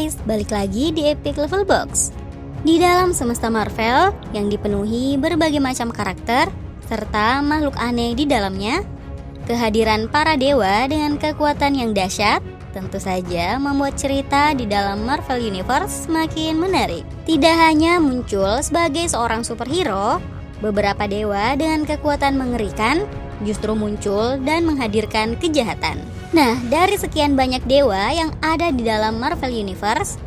guys, balik lagi di Epic Level Box. Di dalam semesta Marvel yang dipenuhi berbagai macam karakter serta makhluk aneh di dalamnya, kehadiran para dewa dengan kekuatan yang dahsyat tentu saja membuat cerita di dalam Marvel Universe semakin menarik. Tidak hanya muncul sebagai seorang superhero, beberapa dewa dengan kekuatan mengerikan justru muncul dan menghadirkan kejahatan. Nah, dari sekian banyak dewa yang ada di dalam Marvel Universe,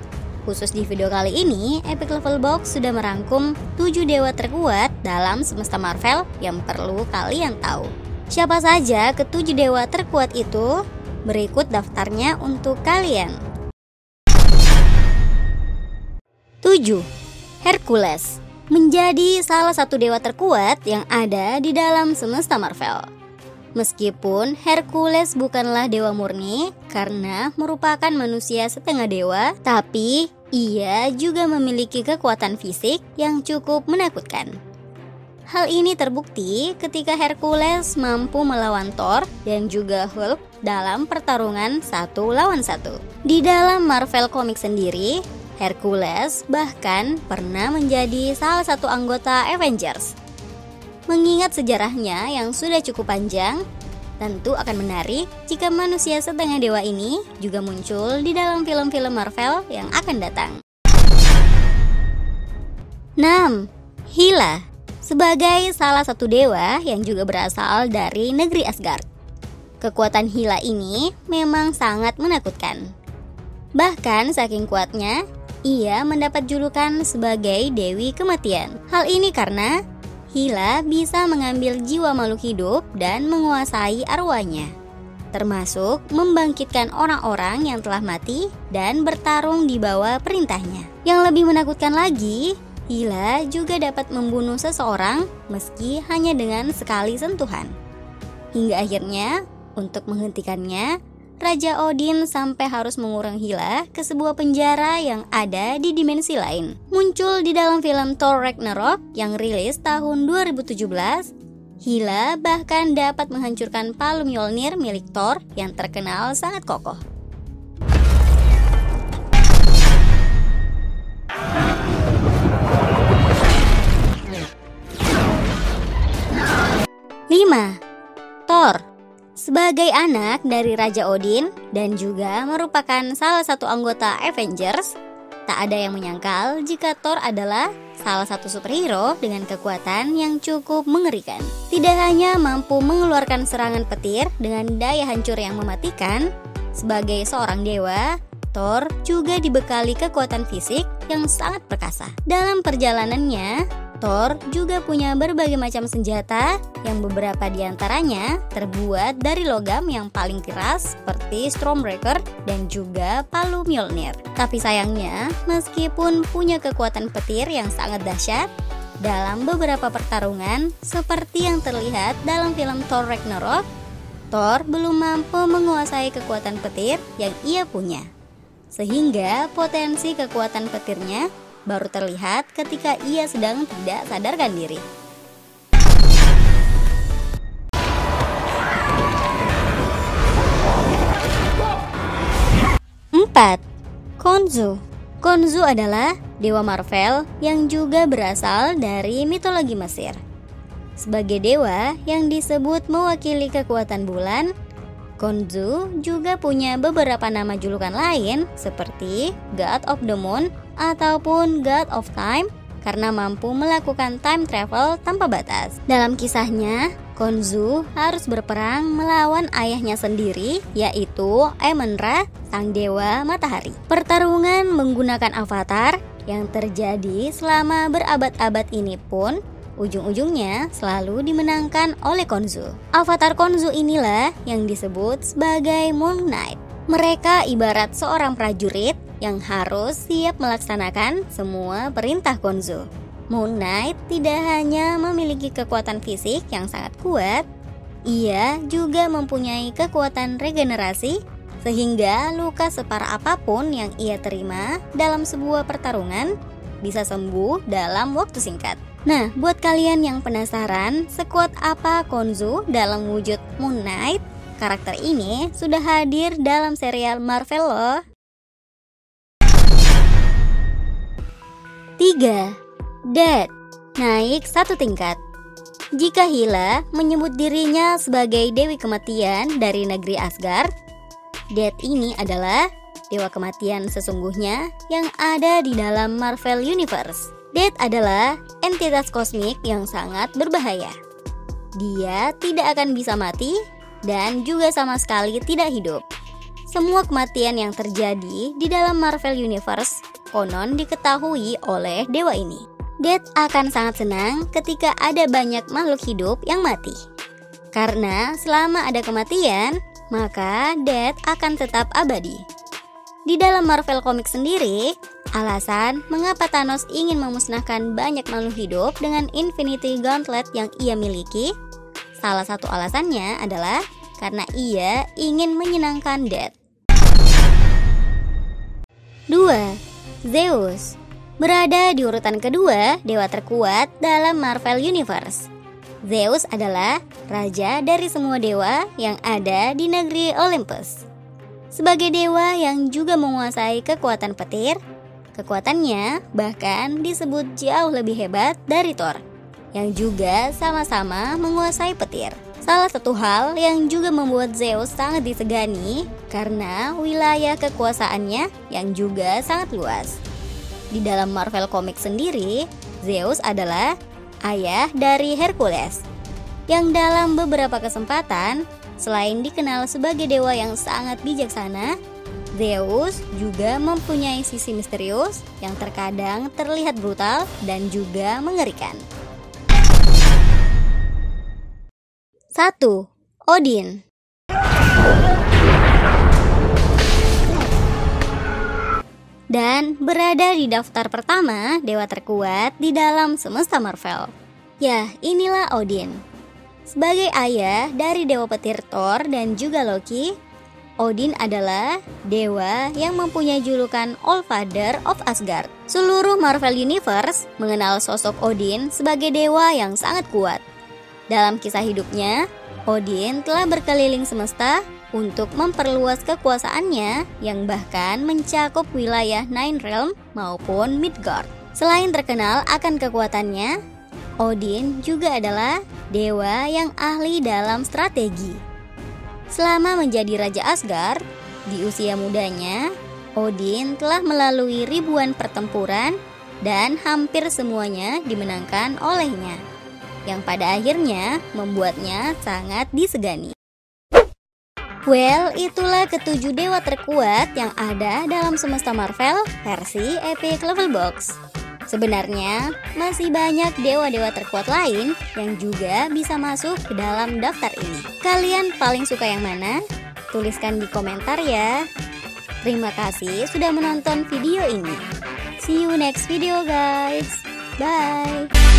khusus di video kali ini, Epic Level Box sudah merangkum 7 dewa terkuat dalam semesta Marvel yang perlu kalian tahu. Siapa saja ke-7 dewa terkuat itu? Berikut daftarnya untuk kalian. 7. Hercules menjadi salah satu dewa terkuat yang ada di dalam semesta Marvel. Meskipun Hercules bukanlah dewa murni karena merupakan manusia setengah dewa, tapi ia juga memiliki kekuatan fisik yang cukup menakutkan. Hal ini terbukti ketika Hercules mampu melawan Thor dan juga Hulk dalam pertarungan 1 lawan 1. Di dalam Marvel Comics sendiri, Hercules bahkan pernah menjadi salah satu anggota Avengers. Mengingat sejarahnya yang sudah cukup panjang, tentu akan menarik jika manusia setengah dewa ini juga muncul di dalam film-film Marvel yang akan datang. 6. Hela sebagai salah satu dewa yang juga berasal dari negeri Asgard. Kekuatan Hela ini memang sangat menakutkan. Bahkan saking kuatnya, ia mendapat julukan sebagai Dewi Kematian. Hal ini karena Hela bisa mengambil jiwa makhluk hidup dan menguasai arwahnya, termasuk membangkitkan orang-orang yang telah mati dan bertarung di bawah perintahnya. Yang lebih menakutkan lagi, Hela juga dapat membunuh seseorang meski hanya dengan sekali sentuhan. Hingga akhirnya, untuk menghentikannya, Raja Odin sampai harus mengurung Hela ke sebuah penjara yang ada di dimensi lain. Muncul di dalam film Thor Ragnarok yang rilis tahun 2017, Hela bahkan dapat menghancurkan palu Mjolnir milik Thor yang terkenal sangat kokoh. 5. Thor sebagai anak dari Raja Odin dan juga merupakan salah satu anggota Avengers, tak ada yang menyangkal jika Thor adalah salah satu superhero dengan kekuatan yang cukup mengerikan. Tidak hanya mampu mengeluarkan serangan petir dengan daya hancur yang mematikan, sebagai seorang dewa, Thor juga dibekali kekuatan fisik yang sangat perkasa. Dalam perjalanannya, Thor juga punya berbagai macam senjata yang beberapa diantaranya terbuat dari logam yang paling keras seperti Stormbreaker dan juga palu Mjolnir. Tapi sayangnya, meskipun punya kekuatan petir yang sangat dahsyat, dalam beberapa pertarungan seperti yang terlihat dalam film Thor Ragnarok, Thor belum mampu menguasai kekuatan petir yang ia punya. Sehingga potensi kekuatan petirnya baru terlihat ketika ia sedang tidak sadarkan diri. 4. Khonshu. Khonshu adalah dewa Marvel yang juga berasal dari mitologi Mesir. Sebagai dewa yang disebut mewakili kekuatan bulan, Khonshu juga punya beberapa nama julukan lain seperti God of the Moon ataupun God of Time karena mampu melakukan time travel tanpa batas. Dalam kisahnya, Khonshu harus berperang melawan ayahnya sendiri, yaitu Amon-Ra, sang dewa matahari. Pertarungan menggunakan avatar yang terjadi selama berabad-abad ini pun ujung-ujungnya selalu dimenangkan oleh Khonshu. Avatar Khonshu inilah yang disebut sebagai Moon Knight. Mereka ibarat seorang prajurit yang harus siap melaksanakan semua perintah Khonshu. Moon Knight tidak hanya memiliki kekuatan fisik yang sangat kuat, ia juga mempunyai kekuatan regenerasi sehingga luka separah apapun yang ia terima dalam sebuah pertarungan bisa sembuh dalam waktu singkat. Nah, buat kalian yang penasaran sekuat apa Khonshu dalam wujud Moon Knight, karakter ini sudah hadir dalam serial Marvel loh. 3. Death, naik satu tingkat. Jika Hela menyebut dirinya sebagai Dewi Kematian dari negeri Asgard, Death ini adalah dewa kematian sesungguhnya yang ada di dalam Marvel Universe. Death adalah entitas kosmik yang sangat berbahaya. Dia tidak akan bisa mati dan juga sama sekali tidak hidup. Semua kematian yang terjadi di dalam Marvel Universe konon diketahui oleh dewa ini. Death akan sangat senang ketika ada banyak makhluk hidup yang mati. Karena selama ada kematian, maka Death akan tetap abadi. Di dalam Marvel Comics sendiri, alasan mengapa Thanos ingin memusnahkan banyak makhluk hidup dengan Infinity Gauntlet yang ia miliki, salah satu alasannya adalah karena ia ingin menyenangkan Death. 2. Zeus berada di urutan kedua dewa terkuat dalam Marvel Universe. Zeus adalah raja dari semua dewa yang ada di negeri Olympus. Sebagai dewa yang juga menguasai kekuatan petir, kekuatannya bahkan disebut jauh lebih hebat dari Thor, yang juga sama-sama menguasai petir. Salah satu hal yang juga membuat Zeus sangat disegani karena wilayah kekuasaannya yang juga sangat luas. Di dalam Marvel Comics sendiri, Zeus adalah ayah dari Hercules, yang dalam beberapa kesempatan, selain dikenal sebagai dewa yang sangat bijaksana, Zeus juga mempunyai sisi misterius yang terkadang terlihat brutal dan juga mengerikan. 1. Odin. Dan berada di daftar pertama dewa terkuat di dalam semesta Marvel. Ya, inilah Odin. Sebagai ayah dari dewa petir Thor dan juga Loki, Odin adalah dewa yang mempunyai julukan Allfather of Asgard. Seluruh Marvel Universe mengenal sosok Odin sebagai dewa yang sangat kuat. Dalam kisah hidupnya, Odin telah berkeliling semesta untuk memperluas kekuasaannya yang bahkan mencakup wilayah Nine Realm maupun Midgard. Selain terkenal akan kekuatannya, Odin juga adalah dewa yang ahli dalam strategi. Selama menjadi Raja Asgard, di usia mudanya, Odin telah melalui ribuan pertempuran dan hampir semuanya dimenangkan olehnya, yang pada akhirnya membuatnya sangat disegani. Well, itulah ketujuh dewa terkuat yang ada dalam semesta Marvel versi Epic Level Box. Sebenarnya, masih banyak dewa-dewa terkuat lain yang juga bisa masuk ke dalam daftar ini. Kalian paling suka yang mana? Tuliskan di komentar ya. Terima kasih sudah menonton video ini. See you next video guys. Bye.